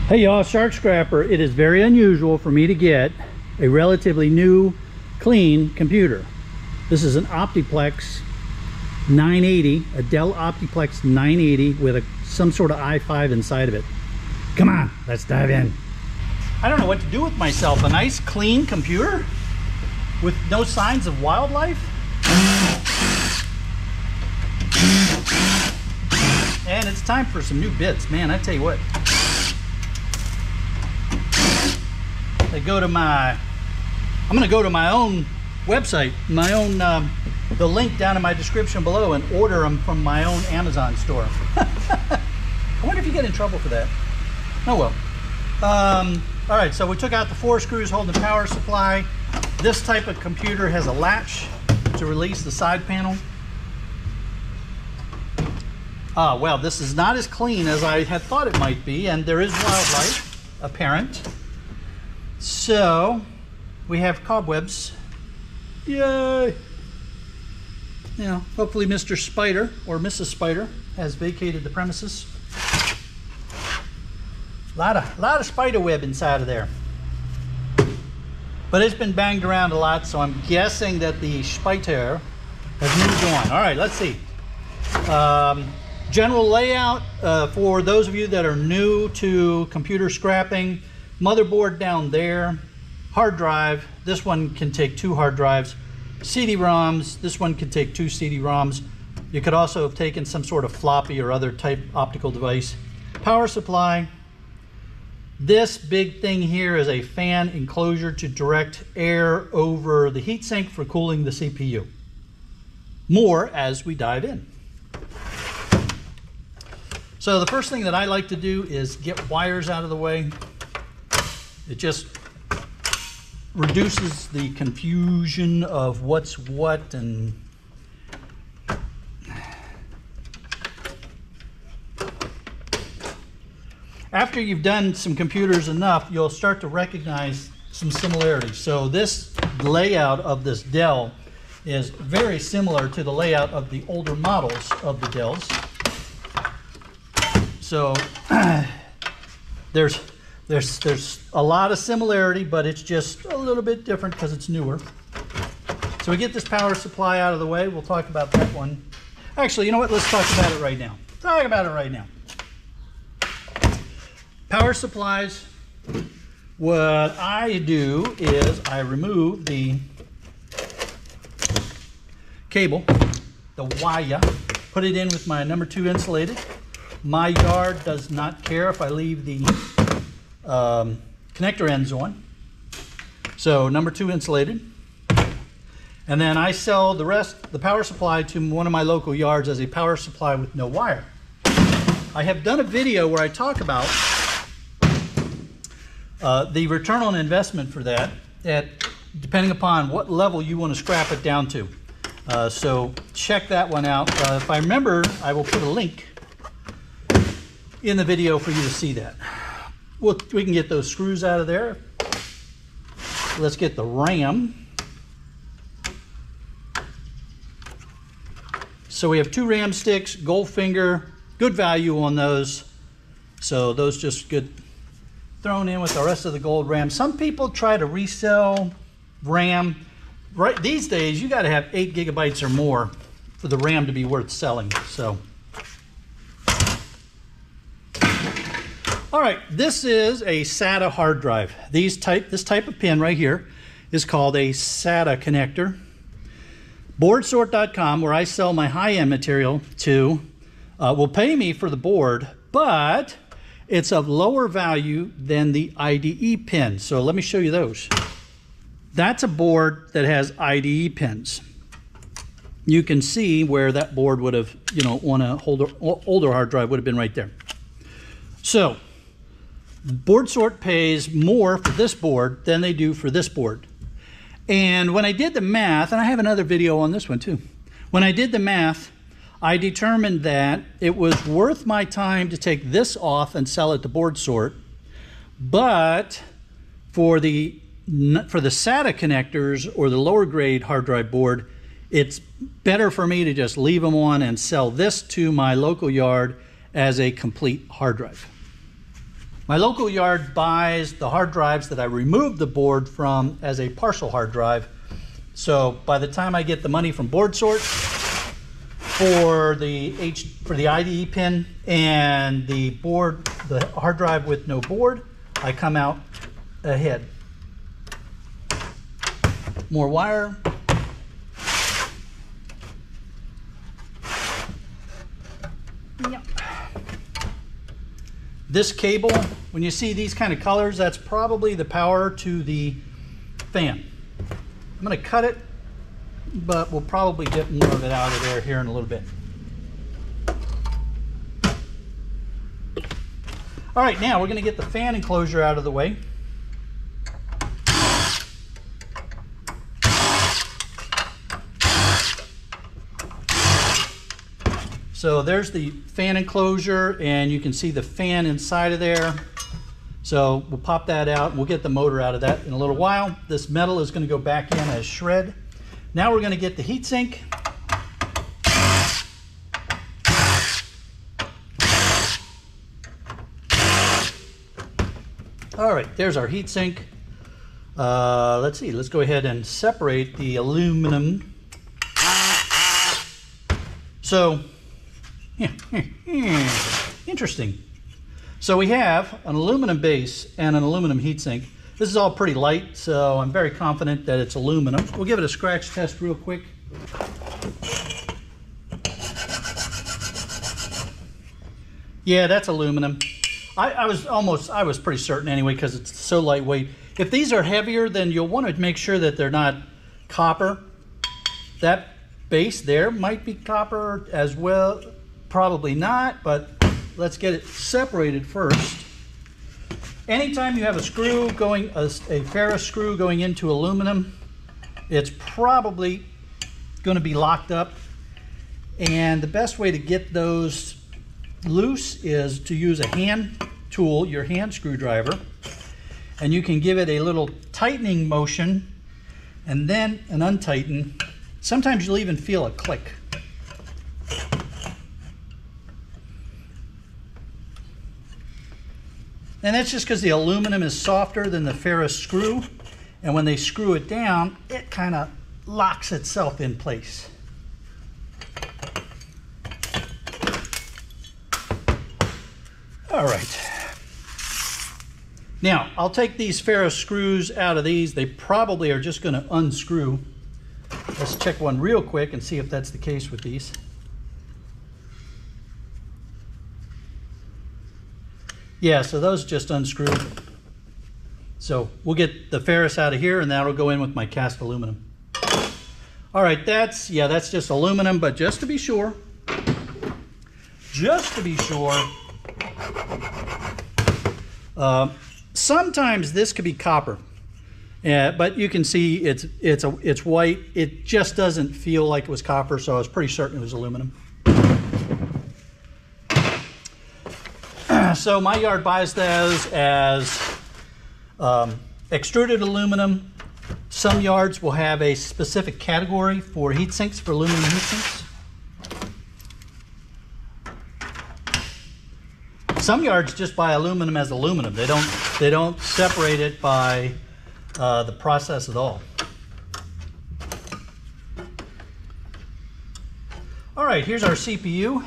Hey y'all, Shark Scrapper. It is very unusual for me to get a relatively new, clean computer. This is an Optiplex 980, a Dell Optiplex 980 with some sort of i5 inside of it. Come on, let's dive in. I don't know what to do with myself. A nice, clean computer with no signs of wildlife. And it's time for some new bits, man. I tell you what. I'm gonna go to my own website, the link down in my description below, and order them from my own Amazon store. I wonder if you get in trouble for that. Oh well. All right, so we took out the 4 screws holding the power supply. This type of computer has a latch to release the side panel. Well, this is not as clean as I had thought it might be, and there is wildlife apparent. So we have cobwebs. Yay! You know, hopefully Mr. Spider or Mrs. Spider has vacated the premises. A lot of spider web inside of there. But it's been banged around a lot, so I'm guessing that the spider has moved on. All right, let's see. General layout for those of you that are new to computer scrapping. Motherboard down there, hard drive, this one can take 2 hard drives, CD-ROMs, this one can take 2 CD-ROMs. You could also have taken some sort of floppy or other type optical device. Power supply. This big thing here is a fan enclosure to direct air over the heatsink for cooling the CPU. More as we dive in. So the first thing that I like to do is get wires out of the way. It just reduces the confusion of what's what. And after you've done some computers enough, you'll start to recognize some similarities. So this layout of this Dell is very similar to the layout of the older models of the Dells. So there's a lot of similarity, but it's just a little bit different because it's newer. So we get this power supply out of the way. We'll talk about that one. Actually, you know what? Let's talk about it right now. Talk about it right now. Power supplies. What I do is I remove the cable, the wire, put it in with my number 2 insulated. My yard does not care if I leave the connector ends on. So number 2 insulated. And then I sell the rest, the power supply, to one of my local yards as a power supply with no wire. I have done a video where I talk about the return on investment for that, depending upon what level you want to scrap it down to. So check that one out. If I remember, I will put a link in the video for you to see that. We can get those screws out of there. Let's get the RAM. So we have 2 RAM sticks, Goldfinger, good value on those. So those just get thrown in with the rest of the gold RAM. Some people try to resell RAM. Right these days, you got to have 8 gigabytes or more for the RAM to be worth selling. So. All right, this is a SATA hard drive. This type of pin right here is called a SATA connector. Boardsort.com, where I sell my high-end material to, will pay me for the board, but it's of lower value than the IDE pin. So let me show you those. That's a board that has IDE pins. You can see where that board would have, on a older hard drive would have been right there. So Boardsort pays more for this board than they do for this board. And when I did the math, and I have another video on this one too. When I did the math, I determined that it was worth my time to take this off and sell it to Boardsort. But for the SATA connectors or the lower grade hard drive board, it's better for me to just leave them on and sell this to my local yard as a complete hard drive. My local yard buys the hard drives that I removed the board from as a partial hard drive. So by the time I get the money from Board Sort for the IDE pin and the hard drive with no board, I come out ahead. More wire. Yep. This cable, when you see these kind of colors, that's probably the power to the fan. I'm going to cut it, but we'll probably get more of it out of there here in a little bit. All right, now we're going to get the fan enclosure out of the way. So there's the fan enclosure, and you can see the fan inside of there. So we'll pop that out, and we'll get the motor out of that in a little while. This metal is going to go back in as shred. Now we're going to get the heatsink. All right, there's our heatsink. Let's see, let's go ahead and separate the aluminum. So, interesting. So we have an aluminum base and an aluminum heatsink. This is all pretty light, so I'm very confident that it's aluminum. We'll give it a scratch test real quick. Yeah, that's aluminum. I was pretty certain anyway, because it's so lightweight. If these are heavier, then you'll want to make sure that they're not copper. That base there might be copper as well. Probably not, but let's get it separated first. Anytime you have a screw going, a ferrous screw going into aluminum, it's probably going to be locked up. And the best way to get those loose is to use a hand tool, your hand screwdriver, and you can give it a little tightening motion and then an untighten. Sometimes you'll even feel a click. And that's just because the aluminum is softer than the ferrous screw, and when they screw it down, it kind of locks itself in place. All right. Now, I'll take these ferrous screws out of these. They probably are just going to unscrew. Let's check one real quick and see if that's the case with these. Yeah, so those just unscrewed. So we'll get the ferrous out of here, and that'll go in with my cast aluminum. All right, that's just aluminum, but just to be sure, sometimes this could be copper. Yeah, but you can see it's white. It just doesn't feel like it was copper, so I was pretty certain it was aluminum. So my yard buys those as extruded aluminum. Some yards will have a specific category for heat sinks, for aluminum heat sinks. Some yards just buy aluminum as aluminum. They don't separate it by the process at all. All right, here's our CPU.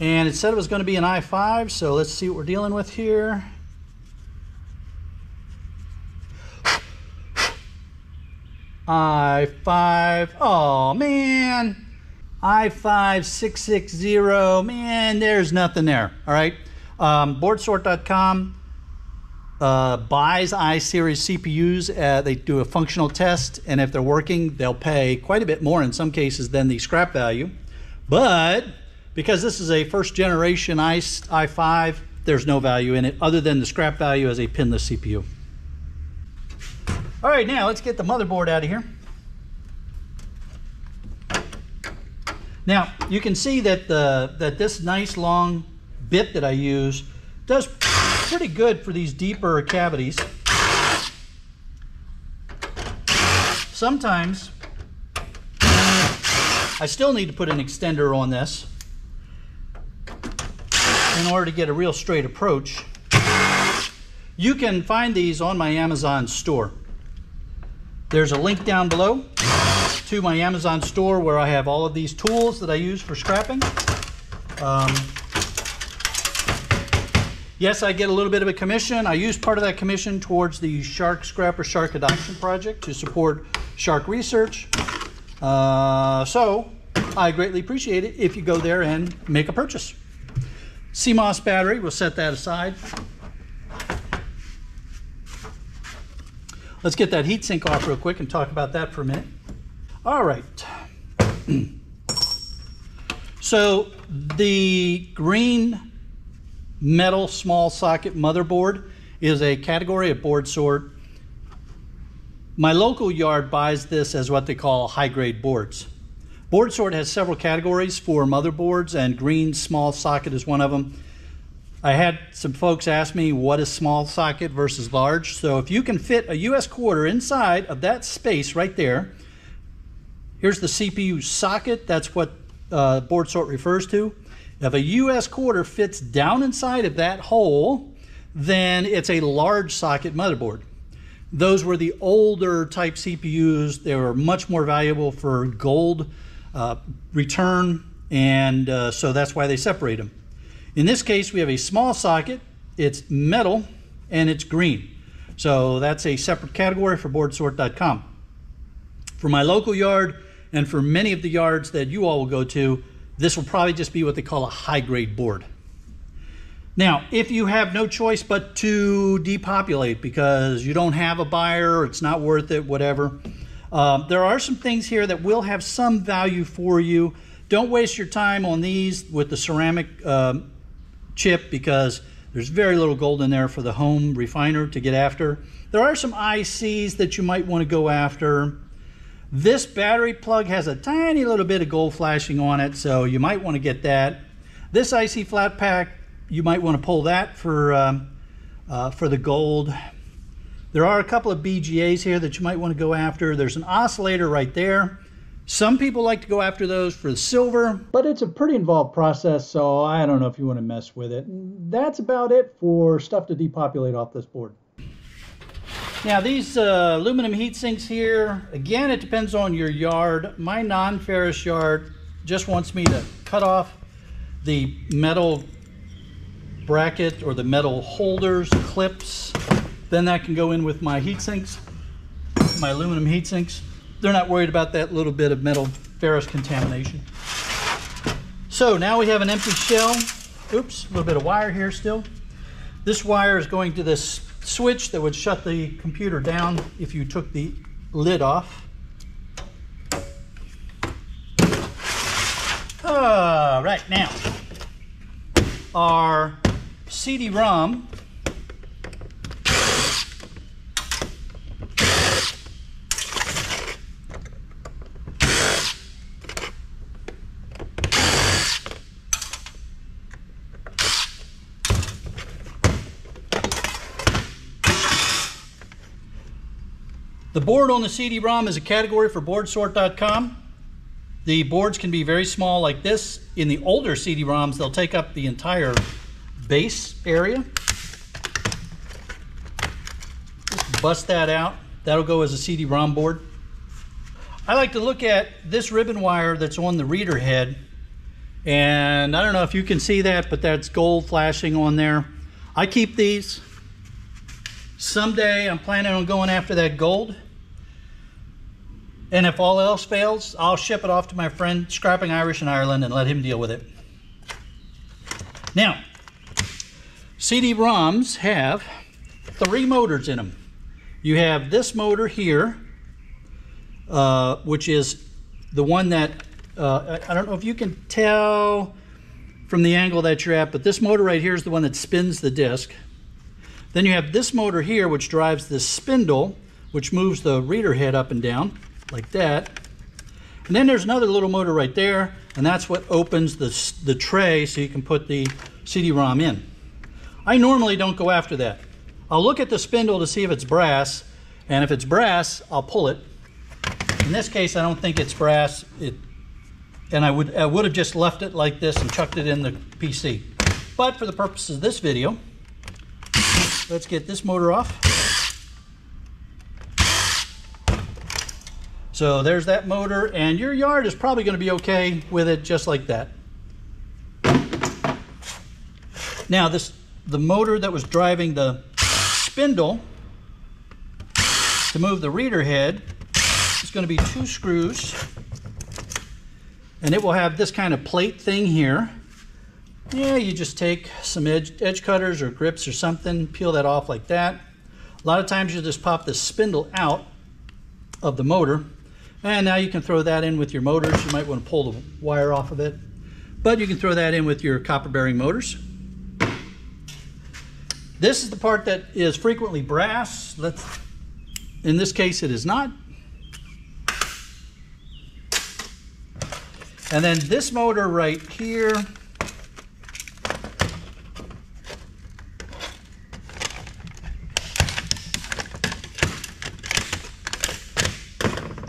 And it said it was going to be an i5, so let's see what we're dealing with here. i5, oh man, i5 660, man, there's nothing there. All right, boardsort.com buys i-series CPUs. They do a functional test, and if they're working, they'll pay quite a bit more in some cases than the scrap value. But because this is a first generation i5, there's no value in it other than the scrap value as a pinless CPU. All right, now let's get the motherboard out of here. Now you can see that that this nice long bit that I use does pretty good for these deeper cavities. Sometimes I still need to put an extender on this. in order to get a real straight approach. You can find these on my Amazon store. There's a link down below to my Amazon store where I have all of these tools that I use for scrapping. Yes, I get a little bit of a commission. I use part of that commission towards the Shark Scrapper Shark Adoption Project to support shark research. So I greatly appreciate it if you go there and make a purchase. CMOS battery, we'll set that aside. Let's get that heatsink off real quick and talk about that for a minute. All right. So the green metal small socket motherboard is a category of board sort. My local yard buys this as what they call high-grade boards. Board sort has several categories for motherboards, and green small socket is one of them. I had some folks ask me what is small socket versus large. So if you can fit a US quarter inside of that space right there, here's the CPU socket, that's what board sort refers to. If a US quarter fits down inside of that hole, then it's a large socket motherboard. Those were the older type CPUs. They were much more valuable for gold return, and so that's why they separate them. In this case, we have a small socket, it's metal, and it's green. So that's a separate category for boardsort.com. For my local yard, and for many of the yards that you all will go to, this will probably just be what they call a high-grade board. Now, if you have no choice but to depopulate because you don't have a buyer, it's not worth it, whatever, there are some things here that will have some value for you. Don't waste your time on these with the ceramic chip because there's very little gold in there for the home refiner to get after. There are some ICs that you might want to go after. This battery plug has a tiny little bit of gold flashing on it, so you might want to get that. This IC flat pack, you might want to pull that for the gold. There are a couple of BGAs here that you might want to go after. There's an oscillator right there. Some people like to go after those for the silver, but it's a pretty involved process, so I don't know if you want to mess with it. That's about it for stuff to depopulate off this board. Now these aluminum heat sinks here, again, it depends on your yard. My non-ferrous yard just wants me to cut off the metal bracket or the metal holders, clips. Then that can go in with my heat sinks, my aluminum heat sinks. They're not worried about that little bit of metal ferrous contamination. So now we have an empty shell. Oops, a little bit of wire here still. This wire is going to this switch that would shut the computer down if you took the lid off. All right, now our CD-ROM The board on the CD-ROM is a category for boardsort.com. The boards can be very small like this. In the older CD-ROMs, they'll take up the entire base area. Just bust that out. That'll go as a CD-ROM board. I like to look at this ribbon wire that's on the reader head. And I don't know if you can see that, but that's gold flashing on there. I keep these. Someday I'm planning on going after that gold. And if all else fails, I'll ship it off to my friend Scrapping Irish in Ireland and let him deal with it. Now, CD-ROMs have 3 motors in them. You have this motor here, which is the one that, I don't know if you can tell from the angle that you're at, but this motor right here is the one that spins the disc. Then you have this motor here, which drives this spindle, which moves the reader head up and down, like that. And then there's another little motor right there, and that's what opens the tray so you can put the CD-ROM in. I normally don't go after that. I'll look at the spindle to see if it's brass, and if it's brass, I'll pull it. In this case, I don't think it's brass, and I would have just left it like this and chucked it in the PC. But for the purposes of this video, let's get this motor off. So there's that motor, and your yard is probably going to be okay with it just like that. Now the motor that was driving the spindle to move the reader head is going to be 2 screws, and it will have this kind of plate thing here. Yeah, you just take some edge cutters or grips or something, peel that off like that. A lot of times you'll just pop the spindle out of the motor, and now you can throw that in with your motors. You might want to pull the wire off of it, but you can throw that in with your copper bearing motors. This is the part that is frequently brass. In this case, it is not. And then this motor right here,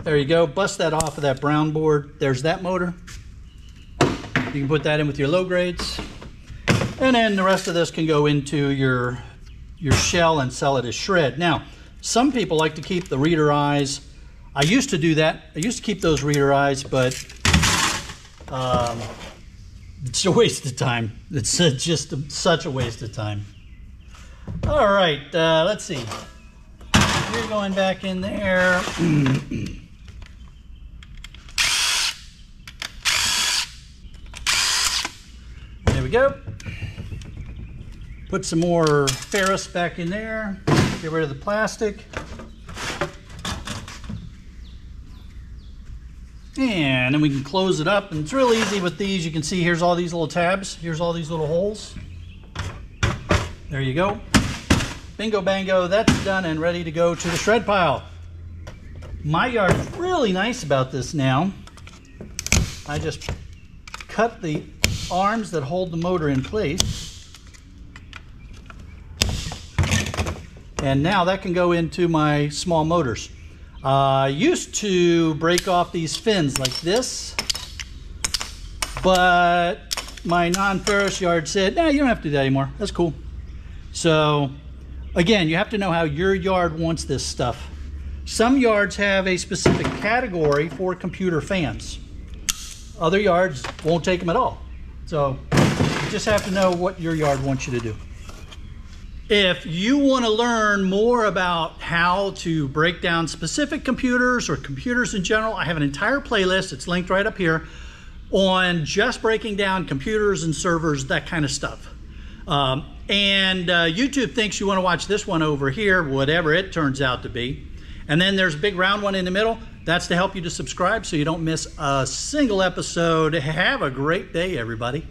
there you go. Bust that off of that brown board. There's that motor. You can put that in with your low grades. And then the rest of this can go into your shell and sell it as shred. Now, some people like to keep the reader eyes. I used to do that. I used to keep those reader eyes, but it's a waste of time. It's just such a waste of time. All right, let's see. You're going back in there. There we go. Put some more ferrous back in there. Get rid of the plastic. And then we can close it up. And it's real easy with these. You can see here's all these little tabs. Here's all these little holes. There you go. Bingo bango, that's done and ready to go to the shred pile. My yard is really nice about this now. I just cut the arms that hold the motor in place. And now that can go into my small motors. I used to break off these fins like this, but my non-ferrous yard said, nah, you don't have to do that anymore. That's cool. So again, you have to know how your yard wants this stuff. Some yards have a specific category for computer fans. Other yards won't take them at all. So you just have to know what your yard wants you to do. If you want to learn more about how to break down specific computers or computers in general, I have an entire playlist, it's linked right up here, on just breaking down computers and servers, that kind of stuff. YouTube thinks you want to watch this one over here, whatever it turns out to be. And then there's a big round one in the middle. That's to help you to subscribe so you don't miss a single episode. Have a great day, everybody.